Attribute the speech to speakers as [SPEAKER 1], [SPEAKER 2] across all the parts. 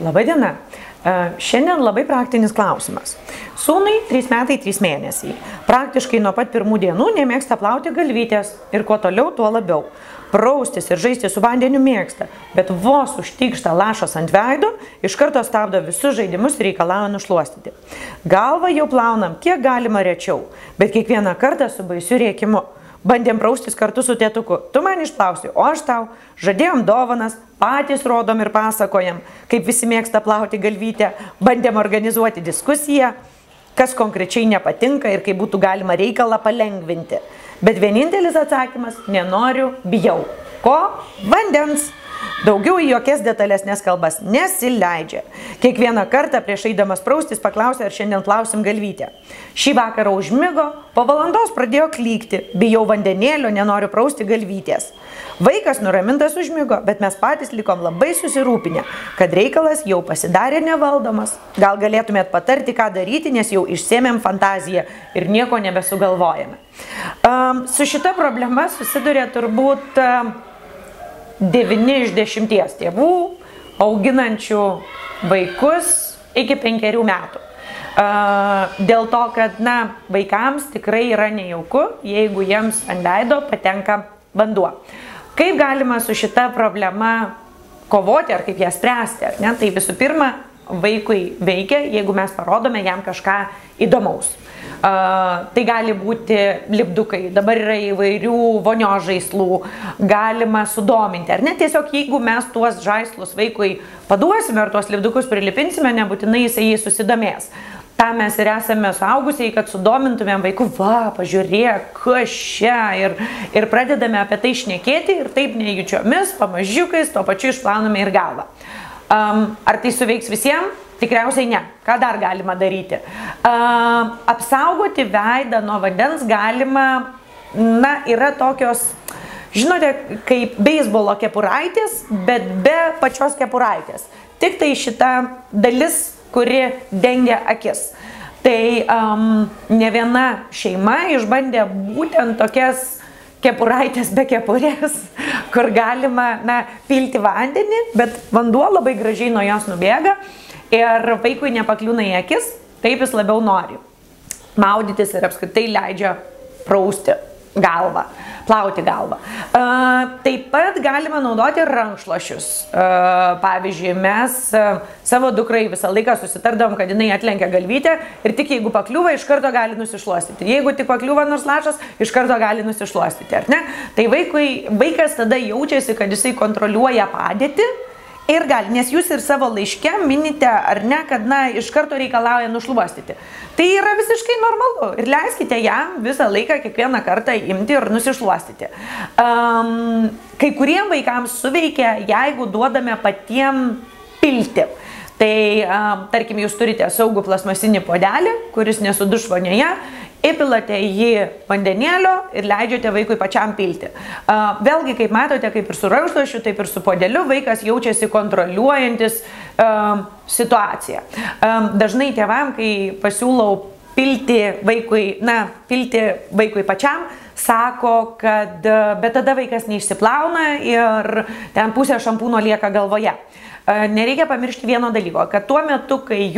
[SPEAKER 1] Labadiena. Šiandien labai praktinis klausimas. Sūnui 3 metai 3 mėnesiai. Praktiškai nuo pat pirmų dienų nemėgsta plauti galvytės ir kuo toliau, tuo labiau. Praustis ir žaisti su vandeniu mėgsta, bet vos užtykšta lašas ant veido, iš karto stabdo visus žaidimus ir reikalauja nušluostyti. Galvą jau plaunam kiek galima rečiau, bet kiekvieną kartą su baisiu rėkimu. Bandėm praustis kartu su tėtuku. Tu man išplausi, o aš tau. Žadėjom dovanas, patys rodom ir pasakojam, kaip visi mėgsta plauti galvytę. Bandėm organizuoti diskusiją, kas konkrečiai nepatinka ir kaip būtų galima reikalą palengvinti. Bet vienintelis atsakymas – nenoriu, bijau. Ko? Vandens. Daugiau į jokias detalesnės kalbas nesileidžia. Kiekvieną kartą prieš eidamas praustis paklausė, ar šiandien plausim galvytę. Šį vakarą užmigo, po valandos pradėjo klykti. Bijau vandenėlio, nenoriu prausti galvytės. Vaikas nuramintas užmigo, bet mes patys likom labai susirūpinę, kad reikalas jau pasidarė nevaldomas. Gal galėtumėt patarti, ką daryti, nes jau išsėmėm fantaziją ir nieko nebesugalvojame. Su šita problema susiduria turbūt 9 iš 10 tėvų, auginančių vaikus iki 5 metų. Dėl to, kad vaikams tikrai yra nejauku, jeigu jiems ant veido patenka vanduo. Kaip galima su šita problema kovoti ar kaip ją spręsti? Tai visų pirma, vaikui veikia, jeigu mes parodome jam kažką įdomaus. Tai gali būti lipdukai, dabar yra įvairių vonios žaislų, galima sudominti. Ar ne, tiesiog jeigu mes tuos žaislus vaikui paduosime ar tuos lipdukus prilipinsime, nebūtinai jisai jį susidomės. Ta mes ir esame suaugusiai, kad sudomintumėm vaikų, va, pažiūrėk, kas čia, ir pradedame apie tai šnekėti ir taip nejučiomis, pamažiukais, tuo pačiu išplauname ir galvą. Ar tai suveiks visiems? Tikriausiai ne. Ką dar galima daryti? Apsaugoti veidą nuo vandens galima, yra tokios, žinote, kaip beisbolo kepuraitės, bet be pačios kepuraitės. Tik tai šita dalis, kuri dengia akis. Tai ne viena šeima išbandė būtent tokias kepuraitės be kepurės, kur galima pilti vandenį, bet vanduo labai gražiai nuo jos nubėga. Ir vaikui nepakliūna į akis, taip jis labiau nori. Maudytis ir apskritai leidžia prausti galvą, plauti galvą. Taip pat galima naudoti rankšluosčius. Pavyzdžiui, mes savo dukrai visą laiką susitardom, kad jinai atlenkia galvytę ir tik jeigu pakliūva, iš karto gali nusišluostyti. Jeigu tik pakliūva nors lašas, iš karto gali nusišluostyti, ar ne? Tai vaikas tada jaučiasi, kad jisai kontroliuoja padėtį. Ir gali, nes jūs ir savo laiške minite, ar ne, kad iš karto reikalauja nušluostyti. Tai yra visiškai normalu ir leiskite jam visą laiką kiekvieną kartą imti ir nusišluostyti. Kai kuriem vaikams suveikia, jeigu duodame patiem pilti. Tai, tarkim, jūs turite saugų plasmasinį puodelį, kuris nesuduš vonioje, įpilate jį vandenėlio ir leidžiate vaikui pačiam pilti. Vėlgi, kaip matote, kaip ir su rankšluosčiu, taip ir su puodeliu, vaikas jaučiasi kontroliuojantis situaciją. Dažnai tėvam, kai pasiūlau pilti vaikui pačiam, sako, kad bet tada vaikas neišsiplauna ir ten pusė šampūno lieka galvoje. Nereikia pamiršti vieno dalyko, kad tuo metu, kai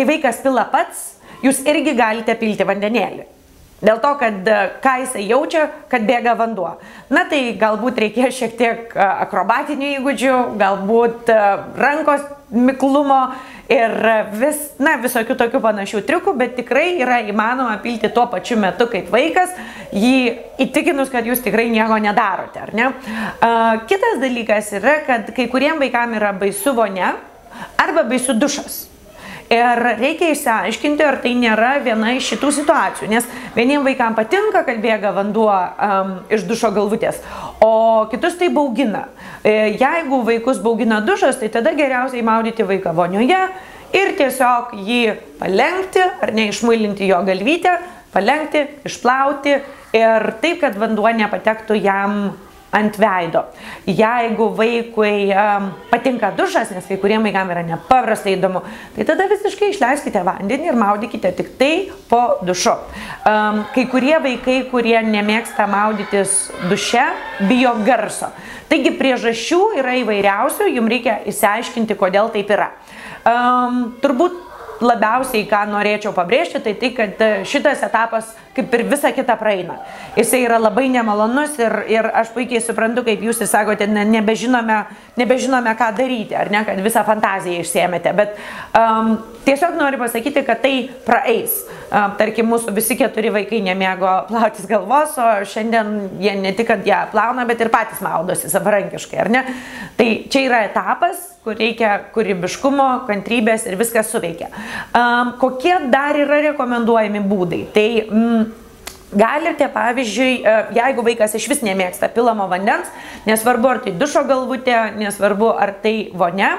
[SPEAKER 1] vaikas pila pats, jūs irgi galite pilti vandenėlį. Dėl to, kad ką jisai jaučia, kad bėga vanduo. Tai galbūt reikės šiek tiek akrobatinių įgūdžių, galbūt rankos miklumo ir visokių tokių panašių triukų, bet tikrai yra įmanoma pilti tuo pačiu metu kaip vaikas, jį įtikinus, kad jūs tikrai nieko nedarote, ar ne? Kitas dalykas yra, kad kai kuriem vaikam yra baisu vonia arba baisu dušas. Ir reikia išsiaiškinti, ar tai nėra viena iš šitų situacijų, nes vieniem vaikam patinka, kad bėga vanduo iš dušo galvutės, o kitus tai baugina. Jeigu vaikus baugina dušas, tai tada geriausiai maudyti vaiką vonioje ir tiesiog jį palenkti, ar neišmuilinti jo galvytę, palenkti, išplauti ir taip, kad vanduo nepatektų jam ant veido. Jeigu vaikui patinka dušas, nes kai kuriem vaikam yra nepaprastai įdomu, tai tada visiškai išleiskite vandenį ir maudykite tik tai po dušu. Kai kurie vaikai, kurie nemėgsta maudytis duše, bijo garso. Taigi priežasčių yra įvairiausių, jums reikia išsiaiškinti, kodėl taip yra. Turbūt labiausiai, ką norėčiau pabrėžti, tai kad šitas etapas kaip ir visa kita praeina. Jisai yra labai nemalonus ir aš puikiai suprantu, kaip jūs sakote, nebežinome, ką daryti, ar ne, kad visą fantaziją išsėmėte, bet tiesiog noriu pasakyti, kad tai praeis. Tarkim, mūsų visi 4 vaikai nemėgo plautis galvos, o šiandien jie ne tik, kad ją plauna, bet ir patys maudosi savarankiškai, ar ne? Tai čia yra etapas, kur reikia kūrybiškumo, kantrybės ir viskas suveikia. Kokie dar yra rekomenduojami būdai? Tai galite, pavyzdžiui, jeigu vaikas iš vis nemėgsta pilamo vandens, nesvarbu ar tai dušo galvutė, nesvarbu ar tai vonia,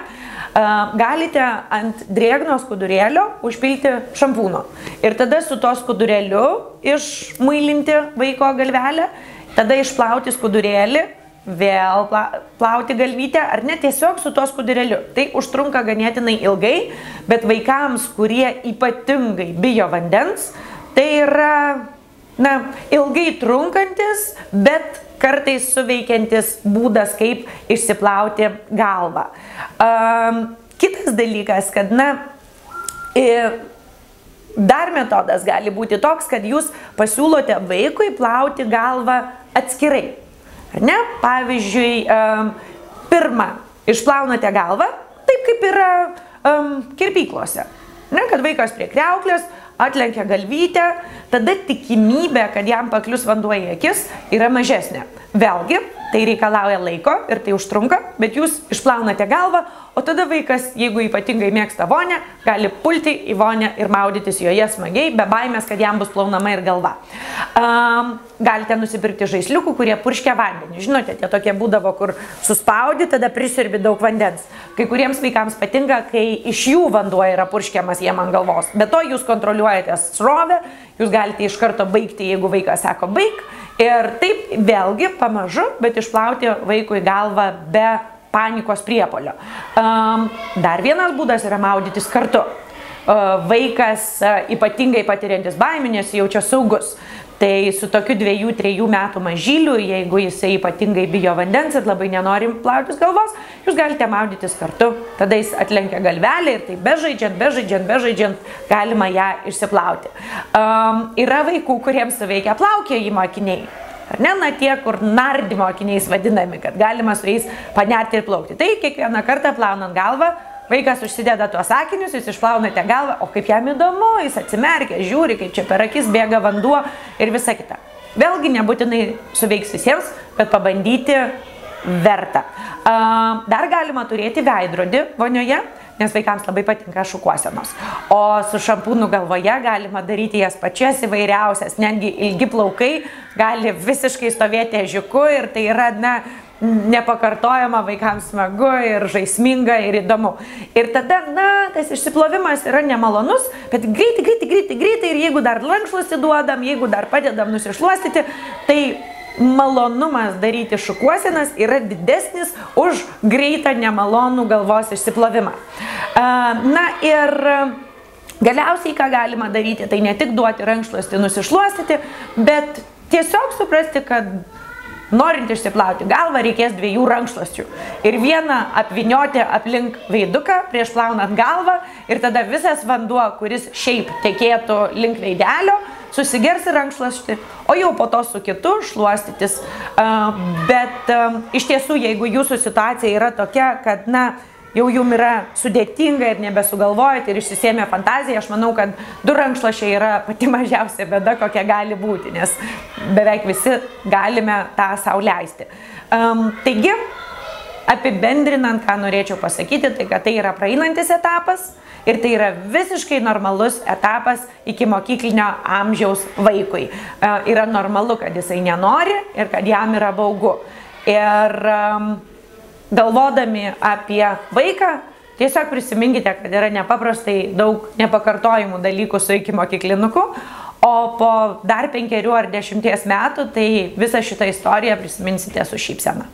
[SPEAKER 1] galite ant drėgno skudurėlio užpilti šampūno. Ir tada su to skudurėliu išmuilinti vaiko galvelę, tada išplauti skudurėlį, vėl plauti galvytę, ar ne, tiesiog su to skudurėliu. Tai užtrunka ganėtinai ilgai, bet vaikams, kurie ypatingai bijo vandens, tai yra ilgai trunkantis, bet kartais suveikiantis būdas, kaip išsiplauti galvą. Kitas dalykas, kad dar metodas gali būti toks, kad jūs pasiūlote vaikui plauti galvą atskirai. Ar ne? Pavyzdžiui, pirmą išplaunate galvą, taip kaip yra kirpyklose. Ne? Kad vaikas prie kriauklės atlenkia galvytę, tada tikimybė, kad jam paklius vanduo į akis, yra mažesnė. Vėlgi, tai reikalauja laiko ir tai užtrunka, bet jūs išplaunate galvą, o tada vaikas, jeigu ypatingai mėgsta vonę, gali pulti į vonę ir maudytis joje smagiai, be baimės, kad jam bus plaunama ir galva. Galite nusipirkti žaisliukų, kurie purškia vandenį. Žinote, tie tokie būdavo, kur suspaudi, tada prisirbi daug vandens. Kai kuriems vaikams patinka, kai iš jų vanduo yra purškiamas jiem ant galvos. Be to jūs kontroliuojate srovę, jūs galite iš karto baigti, jeigu vaikas sako baig. Ir taip vėlgi pamažu, bet išplauti vaikui galvą be panikos priepuolio. Dar vienas būdas yra maudytis kartu. Vaikas ypatingai patiriantis baimę, nes jaučia saugus. Tai su tokiu 2-3 metų mažyliu, jeigu jisai ypatingai bijo vandens ir labai nenori plautis galvos, jūs galite maudytis kartu. Tada jis atlenkia galvelę ir tai bežaidžiant galima ją išsiplauti. Yra vaikų, kuriems suveikia plaukiojimo akiniai. Ar ne, tie, kur nardymo akiniais vadinami, kad galima su jais panerti ir plaukti. Tai kiekvieną kartą plaunant galvą, vaikas užsideda tuos akinius, jūs išplaunate galvą, o kaip jam įdomu, jis atsimerkia, žiūri, kaip čia per akis bėga vanduo ir visa kita. Vėlgi nebūtinai suveiks visiems, bet pabandyti verta. Dar galima turėti veidrodį vonioje, nes vaikams labai patinka šukuosenos. O su šampūnu galvoje galima daryti jas pačias įvairiausias, netgi ilgi plaukai gali visiškai stovėti ežiuku ir tai yra, nepakartojama, vaikams smagu ir žaisminga ir įdomu. Ir tada, tas išsiplovimas yra nemalonus, bet greitai ir jeigu dar rankšluostį duodam, jeigu dar padedam nusišluostyti, tai malonumas daryti šukuosenas yra didesnis už greitą nemalonų galvos išsiplovimą. Ir galiausiai, ką galima daryti, tai ne tik duoti rankšluostį nusišluostyti, bet tiesiog suprasti, kad norint išsiplauti galvą, reikės 2 rankšluosčių. Ir vieną apvynioti aplink veiduką prieš plaunant galvą ir tada visas vanduo, kuris šiaip tekėtų link veidelio, susigers į rankšluostį, o jau po to su kitu šluostytis. Bet iš tiesų, jeigu jūsų situacija yra tokia, kad jau jum yra sudėtinga ir nebesugalvojate ir išsisėmė fantaziją, aš manau, kad 2 rankšluosčiai yra pati mažiausia bėda, kokia gali būti, nes beveik visi galime tą sau leisti. Taigi, apibendrinant, ką norėčiau pasakyti, tai kad tai yra praeinantis etapas ir tai yra visiškai normalus etapas iki mokyklinio amžiaus vaikui. Yra normalu, kad jisai nenori ir kad jam yra baugu. Ir galvodami apie vaiką, tiesiog prisiminkite, kad yra nepaprastai daug nepakartojimų dalykų su ikimokyklinuku, o po dar 5 ar 10 metų tai visą šitą istoriją prisiminsite su šypsena.